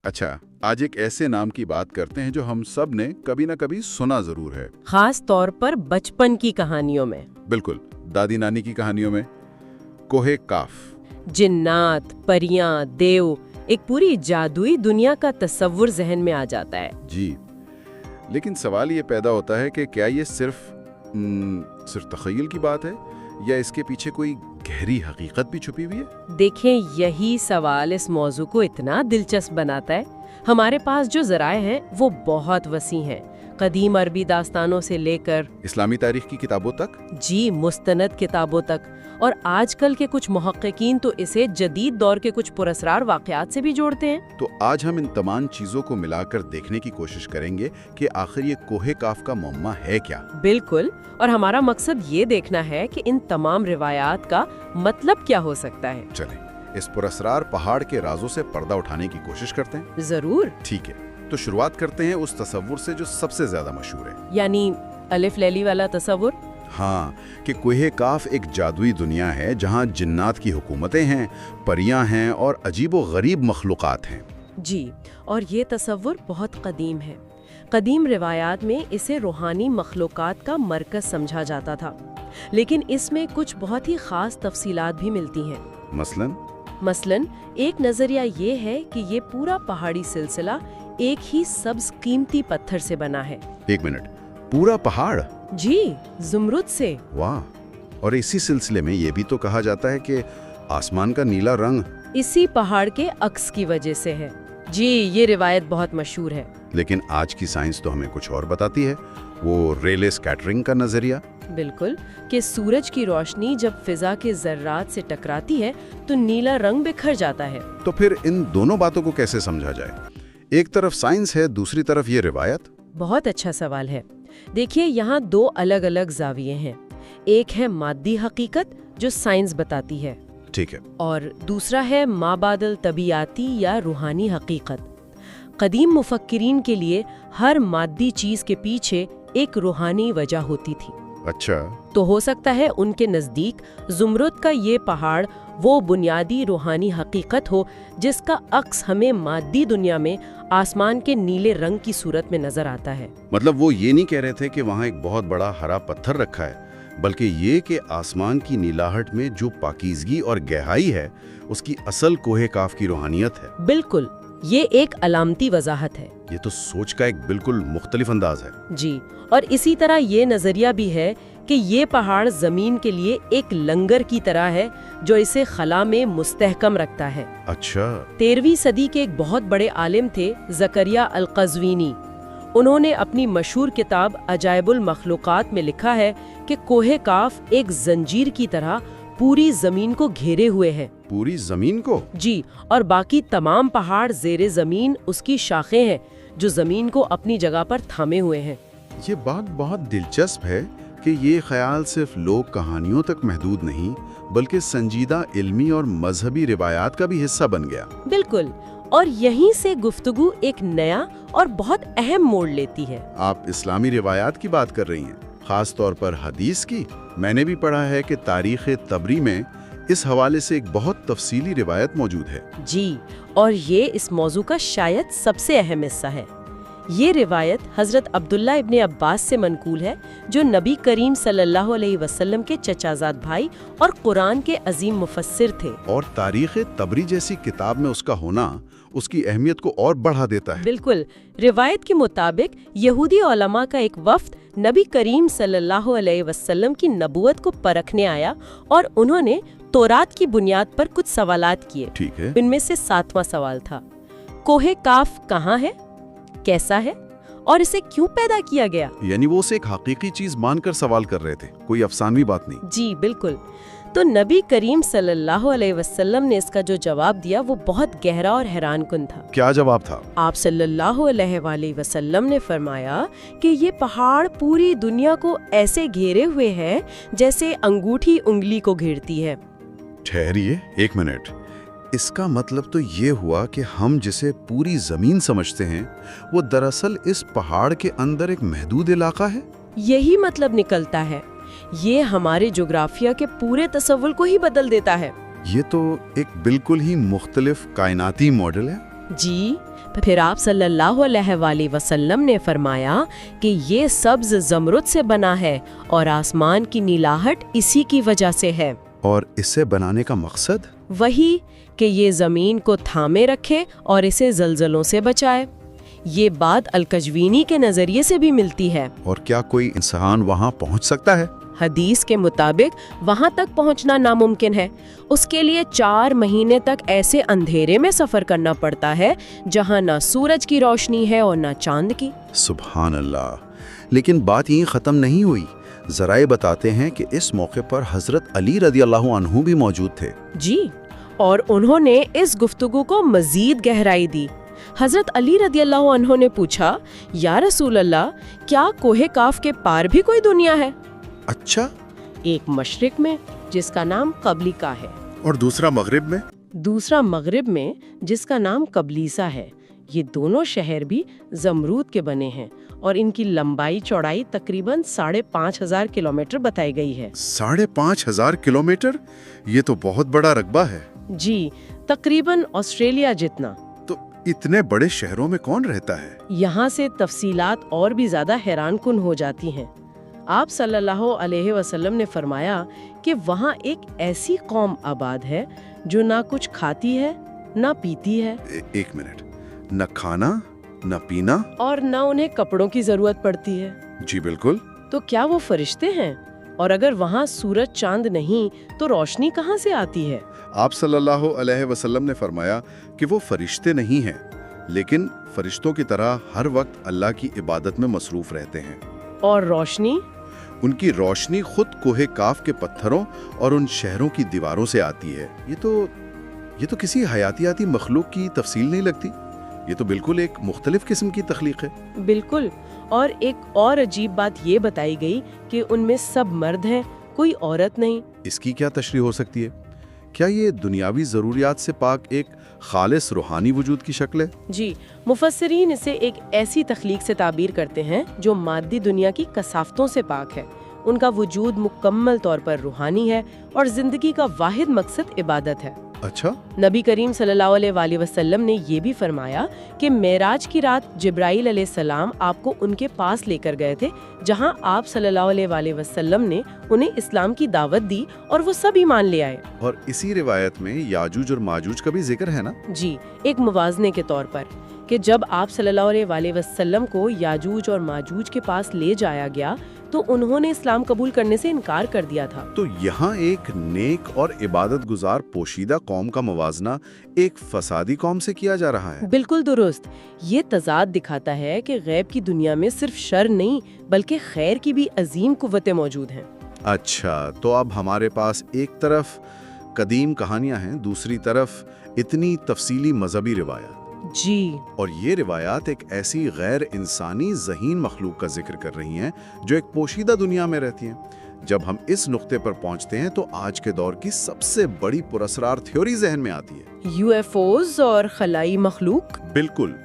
अच्छा, आज एक ऐसे नाम की बात करते हैं जो हम सब ने कभी ना कभी सुना जरूर है। खास तौर पर बचपन की कहानियों में। बिल्कुल, दादी नानी की कहानियों में। कोहे काफ। जिन्नात, परियां, देव, एक पूरी जादुई दुनिया का तस्वुर जहन में आ जाता है। जी, लेकिन सवाल ये पैदा होता है कि क्या ये सिर्फ तख़य्युल की बात है या इसके पीछे कोई गहरी हकीकत भी छुपी हुई है? देखें, यही सवाल इस मौजू को इतना दिलचस्प बनाता है। हमारे पास जो ज़राए हैं वो बहुत वसी हैं, कदीम अरबी दास्तानों से लेकर इस्लामी तारीख की किताबों तक। जी, मुस्तनद किताबों तक, और आजकल के कुछ मुहक्किकीन तो इसे जदीद दौर के कुछ पुरस्कार वाक़यात से भी जोड़ते हैं। तो आज हम इन तमाम चीज़ों को मिलाकर देखने की कोशिश करेंगे कि आखिर ये कोहे काफ का मुअम्मा है क्या। बिल्कुल, और हमारा मकसद ये देखना है कि इन तमाम रिवायात का मतलब क्या हो सकता है। चलें, इस पुरस्कार पहाड़ के राजों से पर्दा उठाने की कोशिश करते हैं। जरूर। ठीक है, तो शुरुआत करते हैं उस तस्वुर से जो सबसे ज्यादा मशहूर है, यानी अलिफ लैली वाला तस्वुर। हाँ, कि कोहे काफ एक जादुई दुनिया है जहाँ जिन्नात की हुकूमतें हैं, परियां हैं और अजीबो गरीब मखलूक़ात हैं। जी, और ये तस्वुर बहुत कदीम है। कदीम रिवायात में इसे रूहानी मखलूक़ात का मरकज़ समझा जाता था, लेकिन इसमें कुछ बहुत ही ख़ास तफसीलात भी मिलती हैं। मसलन एक नज़रिया ये है कि ये पूरा पहाड़ी सिलसिला एक ही सब्ज कीमती पत्थर से बना है। एक मिनट, पूरा पहाड़? जी, ज़ुमरुद से। वाह! और इसी सिलसिले में ये भी तो कहा जाता है कि आसमान का नीला रंग इसी पहाड़ के अक्स की वजह से है। जी, ये रिवायत बहुत मशहूर है। लेकिन आज की साइंस तो हमें कुछ और बताती है, वो रेले स्कैटरिंग का नजरिया। बिल्कुल, कि सूरज की रोशनी जब फिजा के जर्रात से टकराती है तो नीला रंग बिखर जाता है। तो फिर इन दोनों बातों को कैसे समझा जाए? एक तरफ साइंस है, दूसरी तरफ ये रिवायत। बहुत अच्छा सवाल है। देखिए, यहाँ दो अलग अलग जाविये हैं। एक है मादी हकीकत जो साइंस बताती है, ठीक है, और दूसरा है माबादल तबीयाती या रूहानी हकीकत। कदीम मुफक्किरीन के लिए हर मादी चीज के पीछे एक रूहानी वजह होती थी। अच्छा, तो हो सकता है उनके नज़दीक ज़ुमरुद का ये पहाड़ वो बुनियादी रूहानी हकीकत हो जिसका अक्स हमें मादी दुनिया में आसमान के नीले रंग की सूरत में नजर आता है। मतलब वो ये नहीं कह रहे थे कि वहाँ एक बहुत बड़ा हरा पत्थर रखा है, बल्कि ये कि आसमान की नीलाहट में जो पाकीज़गी और गहराई है उसकी असल कोहे काफ की रूहानियत है। बिल्कुल, ये एक अलामती वजाहत है। ये तो सोच का एक बिल्कुल मुख्तलिफ अंदाज है। जी, और इसी तरह ये नजरिया भी है कि ये पहाड़ जमीन के लिए एक लंगर की तरह है जो इसे खला में मुस्तहकम रखता है। अच्छा, 13वीं सदी के एक बहुत बड़े आलिम थे ज़करिया अल-क़ज़वीनी। उन्होंने अपनी मशहूर किताब अजाइबुल मखलूक़ात में लिखा है कि कोहे काफ एक जंजीर की तरह पूरी जमीन को घेरे हुए है। पूरी जमीन को? जी, और बाकी तमाम पहाड़ ज़ेरे जमीन उसकी शाखें हैं जो जमीन को अपनी जगह पर थामे हुए हैं। ये बात बहुत दिलचस्प है कि ये ख्याल सिर्फ लोक कहानियों तक महदूद नहीं बल्कि संजीदा इल्मी और मजहबी रिवायात का भी हिस्सा बन गया। बिल्कुल, और यहीं से गुफ्तगू एक नया और बहुत अहम मोड़ लेती है। आप इस्लामी रिवायात की बात कर रही हैं, खास तौर पर हदीस की। मैंने भी पढ़ा है कि तारीख़ तबरी में इस हवाले से एक बहुत तफसीली रिवायत मौजूद है। जी, और ये इस मौजू का शायद सबसे अहम हिस्सा है। ये रिवायत हज़रत अब्दुल्ला इब्ने अब्बास से मनकूल है, जो नबी करीम सल्लल्लाहु अलैहि वसल्लम के चचाजाद भाई और कुरान के अजीम मुफस्सिर थे। और तारीख़ तबरी जैसी किताब में उसका होना उसकी अहमियत को और बढ़ा देता है। बिल्कुल, रिवायत के मुताबिक यहूदी उलमा का एक वफ्द नबी करीम सल्लल्लाहु अलैहि वसल्लम की नबूवत को परखने आया और उन्होंने तौरात की बुनियाद पर कुछ सवालात किए। ठीक है। इनमें से 7वां सवाल था, कोहे काफ कहाँ है, कैसा है और इसे क्यों पैदा किया गया? यानी वो उसे एक हकीकी चीज मानकर सवाल कर रहे थे, कोई अफसानवी बात नहीं। जी बिल्कुल। तो नबी करीम सल्लल्लाहु अलैहि वसल्लम ने इसका जो जवाब दिया वो बहुत गहरा और हैरानकुन था। क्या जवाब था? आप सल्लल्लाहु अलैहि वसल्लम ने फरमाया कि ये पहाड़ पूरी दुनिया को ऐसे घेरे हुए है जैसे अंगूठी उंगली को घेरती है। ठहरिए एक मिनट, इसका मतलब तो ये हुआ कि हम जिसे पूरी जमीन समझते हैं वो दरअसल इस पहाड़ के अंदर एक महदूद इलाका है। यही मतलब निकलता है। ये हमारे जोग्राफिया के पूरे तस्वुर को ही बदल देता है। ये तो एक बिल्कुल ही मुख्तलिफ कायनाती मॉडल है। जी, फिर आप सल्लल्लाहु अलैहि वसल्लम ने फरमाया कि ये सब्ज ज़मरुद से बना है और आसमान की नीलाहट इसी की वजह से है। और इसे बनाने का मकसद? वही कि ये ज़मीन को थामे रखे और इसे ज़लज़लों से बचाए। ये बात अल-कजवीनी के नज़रिए से भी मिलती है। और क्या कोई इंसान वहाँ पहुँच सकता है? हदीस के मुताबिक वहां तक पहुंचना नामुमकिन है। उसके लिए 4 महीने तक ऐसे अंधेरे में सफर करना पड़ता है जहां ना सूरज की रोशनी है और ना चांद की। सुभान अल्लाह। लेकिन बात यहीं ख़त्म नहीं हुई। ज़राए बताते हैं कि इस मौके पर हज़रत अली रज़ियल्लाहु अन्हु भी मौजूद थे। जी, और उन्होंने इस गुफ्तगू को मज़ीद गहराई दी। हज़रत अली रज़ियल्लाहु अन्हु ने पूछा, या रसूल अल्लाह, क्या कोहे काफ के पार भी कोई दुनिया है? अच्छा। एक मशरिक में जिसका नाम कबलिका है, और दूसरा मगरिब में? दूसरा मगरिब में जिसका नाम कबलीसा है। ये दोनों शहर भी ज़मरूद के बने हैं और इनकी लंबाई चौड़ाई तकरीबन 5,500 किलोमीटर बताई गई है। 5,500 किलोमीटर? ये तो बहुत बड़ा रकबा है। जी, तकरीबन ऑस्ट्रेलिया जितना। तो इतने बड़े शहरों में कौन रहता है? यहाँ से तफसीलात और भी ज्यादा हैरानकुन हो जाती हैं। आप सल्लल्लाहु अलैहि वसल्लम ने फरमाया कि वहाँ एक ऐसी कौम आबाद है जो ना कुछ खाती है ना पीती है। एक मिनट, न खाना न पीना और न उन्हें कपड़ों की जरूरत पड़ती है। जी बिल्कुल। तो क्या वो फरिश्ते हैं? और अगर वहाँ सूरज चांद नहीं तो रोशनी कहाँ से आती है? आप सल्लल्लाहु अलैहि वसल्लम ने फरमाया कि वो फरिश्ते नहीं हैं, लेकिन फरिश्तों की तरह हर वक्त अल्लाह की इबादत में मसरूफ रहते हैं। और रोशनी? उनकी रोशनी खुद कोहे काफ के पत्थरों और उन शहरों की दीवारों से आती है। ये तो किसी हयातियाती मखलूक की तफसील नहीं लगती। ये तो बिल्कुल एक मुख्तलिफ किस्म की तख्लीक है। बिल्कुल। और एक और अजीब बात ये बताई गई कि उनमें सब मर्द हैं, कोई औरत नहीं। इसकी क्या तशरीह हो सकती है? क्या ये दुनियावी ज़रूरियात से पाक एक खालिस रूहानी वजूद की शक्ल है? जी, मुफस्सिरीन इसे एक ऐसी तख्लीक से ताबीर करते हैं जो मादी दुनिया की कसाफ्तों से पाक है। उनका वजूद मुकम्मल तौर पर रूहानी है और जिंदगी का वाहिद मकसद इबादत है। अच्छा। नबी करीम सल्लल्लाहु अलैहि वसल्लम ने ये भी फरमाया कि मेराज की रात जिब्राइल अलैहिस्सलाम आपको उनके पास लेकर गए थे, जहां आप सल्लल्लाहु अलैहि वसल्लम ने उन्हें इस्लाम की दावत दी और वो सब ईमान ले आए। और इसी रिवायत में याजूज और माजूज का भी जिक्र है ना? जी, एक मुवाज़ने के तौर पर कि जब आप सल्लल्लाहु अलैहि वसल्लम को याजूज और माजूज के पास ले जाया गया तो उन्होंने इस्लाम कबूल करने से इनकार कर दिया था। तो यहाँ एक नेक और इबादत गुजार पोशीदा कौम का मुवाजना एक फसादी कौम से किया जा रहा है। बिल्कुल दुरुस्त। ये तजाद दिखाता है कि गैब की दुनिया में सिर्फ शर नहीं बल्कि खैर की भी अजीम कुव्वतें मौजूद हैं। अच्छा, तो अब हमारे पास एक तरफ कदीम कहानियां हैं, दूसरी तरफ इतनी तफसीली मजहबी रिवायात। जी, और ये रिवायात एक ऐसी गैर इंसानी ज़हीन मखलूक का जिक्र कर रही हैं जो एक पोशीदा दुनिया में रहती हैं। जब हम इस नुक्ते पर पहुंचते हैं तो आज के दौर की सबसे बड़ी पुरस्कार थ्योरी जहन में आती है। यूएफओज और खलाई मखलूक। बिल्कुल।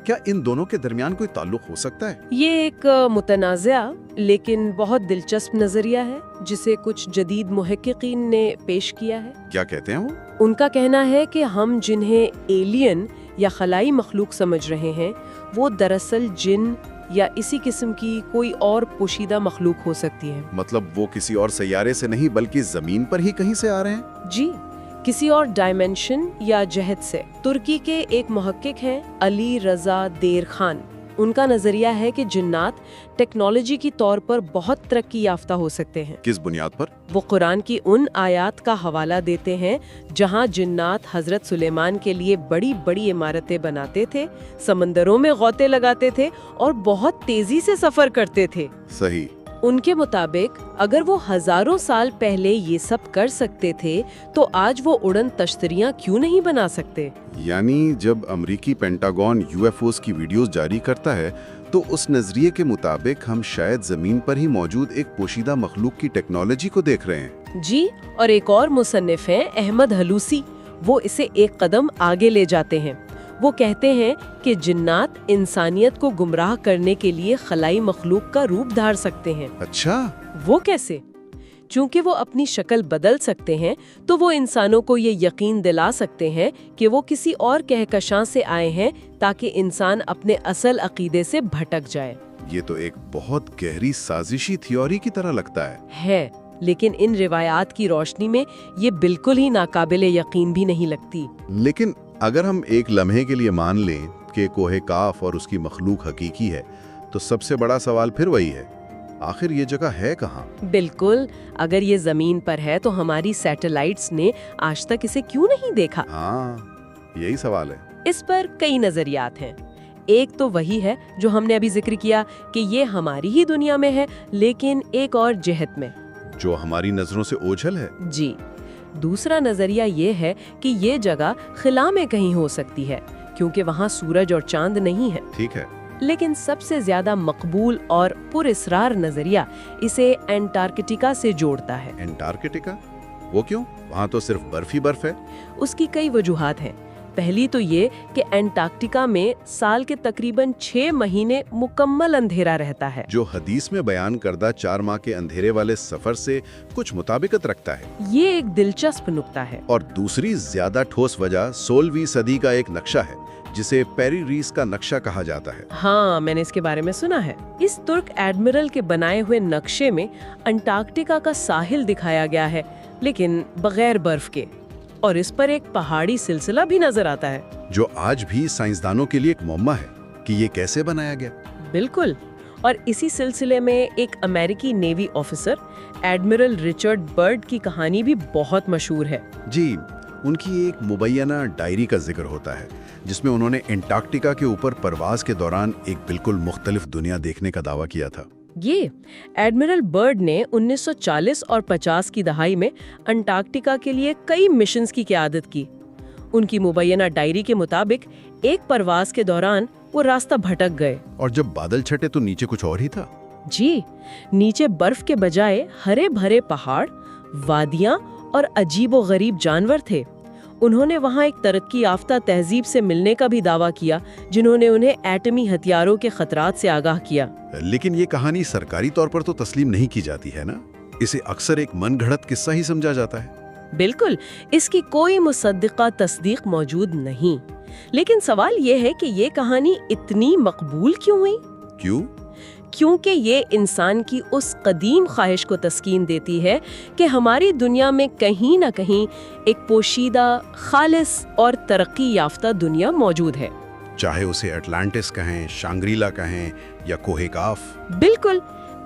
क्या इन दोनों के दरमियान कोई ताल्लुक हो सकता है? ये एक मुतनाज़ा लेकिन बहुत दिलचस्प नजरिया है जिसे कुछ जदीद मुहक्किकीन ने पेश किया है। क्या कहते हैं वो? उनका कहना है कि हम जिन्हें एलियन या खलाई मखलूक समझ रहे हैं वो दरअसल जिन या इसी किस्म की कोई और पोशीदा मखलूक हो सकती है। मतलब वो किसी और सैयारे से नहीं बल्कि जमीन पर ही कहीं से आ रहे हैं? जी, किसी और डायमेंशन या जहत से। तुर्की के एक मुहक्किक हैं अली रजा देर खान। उनका नजरिया है कि जिन्नात टेक्नोलॉजी की तौर पर बहुत तरक्की याफ्ता हो सकते हैं। किस बुनियाद पर? वो कुरान की उन आयात का हवाला देते हैं जहां जिन्नात हजरत सुलेमान के लिए बड़ी बड़ी इमारतें बनाते थे, समंदरों में गौते लगाते थे और बहुत तेजी से सफर करते थे। सही। उनके मुताबिक अगर वो हजारों साल पहले ये सब कर सकते थे तो आज वो उड़न तश्तरियां क्यों नहीं बना सकते? यानी जब अमेरिकी पेंटागन यूएफओस की वीडियोस जारी करता है तो उस नजरिए के मुताबिक हम शायद जमीन पर ही मौजूद एक पोशीदा मखलूक की टेक्नोलॉजी को देख रहे हैं। जी, और एक और मुसन्निफ हैं अहमद हलूसी। वो इसे एक कदम आगे ले जाते हैं। वो कहते हैं कि जिन्नात इंसानियत को गुमराह करने के लिए खलाई मखलूक का रूप धार सकते हैं। अच्छा, वो कैसे? چونکہ وہ اپنی شکل بدل سکتے ہیں تو وہ انسانوں کو یہ یقین دلا سکتے ہیں کہ وہ کسی اور کہکشاں سے آئے ہیں تاکہ انسان اپنے اصل عقیدے سے بھٹک جائے۔ یہ تو ایک بہت گہری سازشی تھیوری کی طرح لگتا ہے، لیکن ان روایات کی روشنی میں یہ بالکل ہی ناقابل یقین بھی نہیں لگتی۔ لیکن اگر ہم ایک لمحے کے لیے مان لیں کہ کوہ کاف اور اس کی مخلوق حقیقی ہے تو سب سے بڑا سوال پھر وہی ہے، آخر یہ جگہ ہے کہاں؟ بالکل، اگر یہ زمین پر ہے تو ہماری سیٹلائٹس نے آج تک اسے کیوں نہیں دیکھا؟ ہاں، یہی سوال ہے۔ اس پر کئی نظریات ہیں۔ ایک تو وہی ہے جو ہم نے ابھی ذکر کیا کہ یہ ہماری ہی دنیا میں ہے، لیکن ایک اور جہت میں، جو ہماری نظروں سے اوجھل ہے۔ جی۔ دوسرا نظریہ یہ ہے کہ یہ جگہ خلا میں کہیں ہو سکتی ہے کیونکہ وہاں سورج اور چاند نہیں ہے۔ ٹھیک ہے۔ لیکن سب سے زیادہ مقبول اور پر اسرار نظریہ اسے انٹارکٹیکا سے جوڑتا ہے۔ انٹارکٹیکا؟ وہ کیوں؟ وہاں تو صرف برف ہی برف ہے۔ اس کی کئی وجوہات ہیں۔ پہلی تو یہ کہ انٹارکٹیکا میں سال کے تقریباً 6 مہینے مکمل اندھیرا رہتا ہے، جو حدیث میں بیان کردہ 4 ماہ کے اندھیرے والے سفر سے کچھ مطابقت رکھتا ہے۔ یہ ایک دلچسپ نکتہ ہے۔ اور دوسری زیادہ ٹھوس وجہ 16ویں صدی کا ایک نقشہ ہے جسے پیری ریس کا نقشہ کہا جاتا ہے۔ ہاں، میں نے اس کے بارے میں سنا ہے۔ اس ترک ایڈمرل کے بنائے ہوئے نقشے میں انٹارکٹیکا کا ساحل دکھایا گیا ہے، لیکن بغیر برف کے، اور اس پر ایک پہاڑی سلسلہ بھی نظر آتا ہے، جو آج بھی سائنسدانوں کے لیے ایک معمہ ہے کہ یہ کیسے بنایا گیا۔ بالکل۔ اور اسی سلسلے میں ایک امریکی navy officer admiral Richard bird کی کہانی بھی بہت مشہور ہے۔ جی، ان کی ایک مبینہ ڈائری کا ذکر ہوتا ہے جس میں انہوں نے انٹارکٹیکا کے اوپر پرواز کے دوران ایک بالکل مختلف دنیا دیکھنے کا دعویٰ کیا تھا۔ یہ ایڈمرل برڈ نے 1940 اور 50 کی دہائی میں انٹارکٹیکا کے لیے کئی مشنز کی قیادت کی۔ ان کی مبینہ ڈائری کے مطابق ایک پرواز کے دوران وہ راستہ بھٹک گئے، اور جب بادل چھٹے تو نیچے کچھ اور ہی تھا۔ جی، نیچے برف کے بجائے ہرے بھرے پہاڑ، وادیاں اور عجیب و غریب جانور تھے۔ انہوں نے وہاں ایک ترقی یافتہ تہذیب سے ملنے کا بھی دعویٰ کیا جنہوں نے انہیں ایٹمی ہتھیاروں کے خطرات سے آگاہ کیا۔ لیکن یہ کہانی سرکاری طور پر تو تسلیم نہیں کی جاتی ہے نا، اسے اکثر ایک من گھڑت قصہ ہی سمجھا جاتا ہے۔ بالکل، اس کی کوئی مصدقہ تصدیق موجود نہیں۔ لیکن سوال یہ ہے کہ یہ کہانی اتنی مقبول کیوں ہوئی؟ کیونکہ یہ انسان کی اس قدیم خواہش کو تسکین دیتی ہے کہ ہماری دنیا میں کہیں نہ کہیں ایک پوشیدہ، خالص اور ترقی یافتہ دنیا موجود ہے، چاہے اسے اٹلانٹس کہیں، شانگریلا کہیں یا کوہ کاف۔ بالکل۔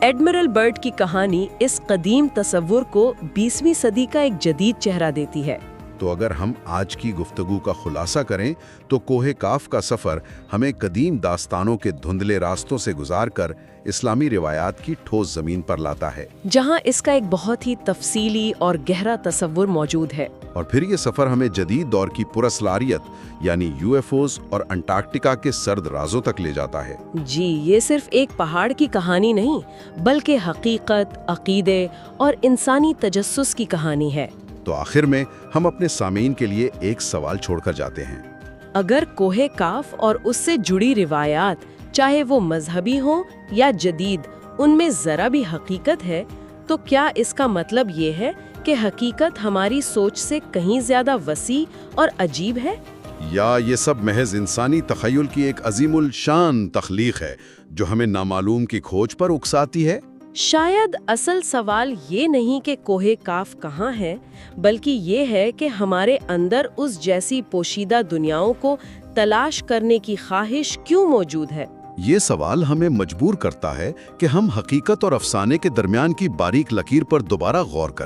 ایڈمرل برڈ کی کہانی اس قدیم تصور کو 20ویں صدی کا ایک جدید چہرہ دیتی ہے۔ تو اگر ہم آج کی گفتگو کا خلاصہ کریں تو کوہ کاف کا سفر ہمیں قدیم داستانوں کے دھندلے راستوں سے گزار کر اسلامی روایات کی ٹھوس زمین پر لاتا ہے، جہاں اس کا ایک بہت ہی تفصیلی اور گہرا تصور موجود ہے۔ اور پھر یہ سفر ہمیں جدید دور کی پراسلاریت یعنی UFOs اور انٹارکٹیکا کے سرد رازوں تک لے جاتا ہے۔ جی، یہ صرف ایک پہاڑ کی کہانی نہیں بلکہ حقیقت، عقیدے اور انسانی تجسس کی کہانی ہے۔ تو آخر میں ہم اپنے سامعین کے لیے ایک سوال چھوڑ کر جاتے ہیں۔ اگر کوہ کاف اور اس سے جڑی روایات، چاہے وہ مذہبی ہوں یا جدید، ان میں ذرا بھی حقیقت ہے، تو کیا اس کا مطلب یہ ہے کہ حقیقت ہماری سوچ سے کہیں زیادہ وسیع اور عجیب ہے؟ یا یہ سب محض انسانی تخیل کی ایک عظیم الشان تخلیق ہے جو ہمیں نامعلوم کی کھوج پر اکساتی ہے؟ شاید اصل سوال یہ نہیں کہ کوہ کاف کہاں ہے، بلکہ یہ ہے کہ ہمارے اندر اس جیسی پوشیدہ دنیاؤں کو تلاش کرنے کی خواہش کیوں موجود ہے۔ یہ سوال ہمیں مجبور کرتا ہے کہ ہم حقیقت اور افسانے کے درمیان کی باریک لکیر پر دوبارہ غور کریں۔